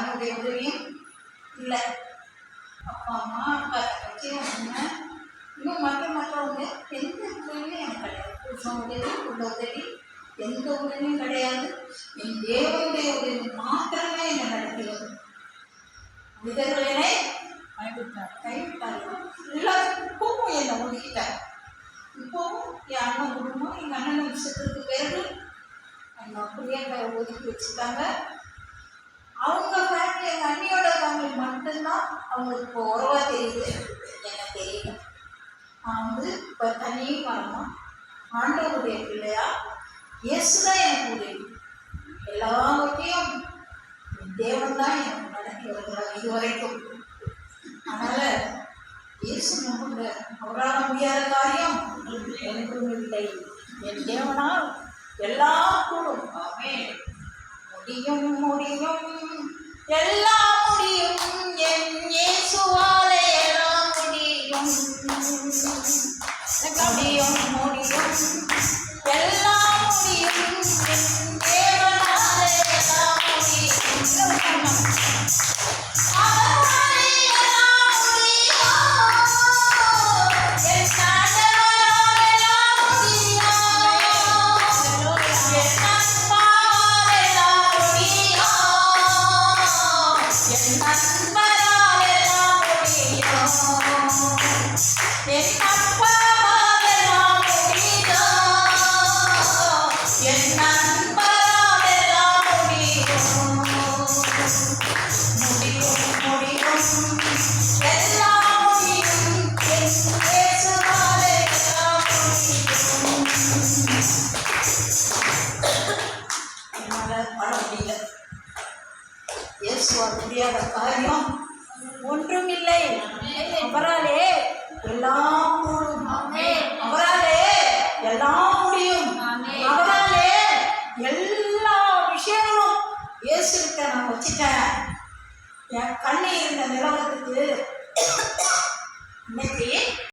யாருடைய உதவியும் இல்லை. அப்பா அம்மா அக்கா தங்கச்சி அண்ணன் இன்னும் மற்றவங்க எந்த உதவியும் எனக்கு கிடையாது. புருஷன் உதவி உள்ள உதவி எந்த உதவியும் கிடையாது. என் தேவனுடைய உதவி மாத்திரமே என்னை நடத்துகிறது. மனிதர்கள் என்னை கைவிட்டார்கள். எல்லாருக்கும் என்னை ஒதுக்கிட்டாங்க. இப்போவும் என் அண்ணன் குடும்பம் எங்கள் அண்ணன் விஷயத்துக்கு பிறகு எங்கள் அப்படியே ஒதுக்கி வச்சுட்டாங்க. அவங்க ஃபேமிலி எங்கள் அண்ணியோட ஃபேமிலி மட்டும்தான் அவங்களுக்கு இப்போ உறவாக தெரியுது. எனக்கு தெரியல. நான் இப்போ தனி மரமாக ஆண்டவருடைய பிள்ளையா இயேசுதான் எனக்கு உதவி. எல்லாவற்றையும் தேவன் தான் எனக்கு நடத்தி வருகிறார் இதுவரைக்கும். அதனால் இயேசு நம்புங்க, அவரால் முடியாத காரியம் ஒன்றும் இல்லை. என் தேவனால் எல்லாம் கூடும். ஆமென். முடியும் முடியும் எல்லாம் முடியும். என் இயேசுவாலே எல்லாம் முடியும். முடியும் முடியும் எல்லாம் முடியும். என் தேவனாலே எல்லாம் முடியும். முடியாத காரியம் ஒன்றும் இல்லை. அவராலே எல்லாம் கூடும். அவராலே எல்லாம் முடியும். அவராலே எல்லா விஷயங்களும் இயேசுகிட்ட நான் வச்சுட்டேன். என் கண்ணு இருந்த நிலவரத்துக்கு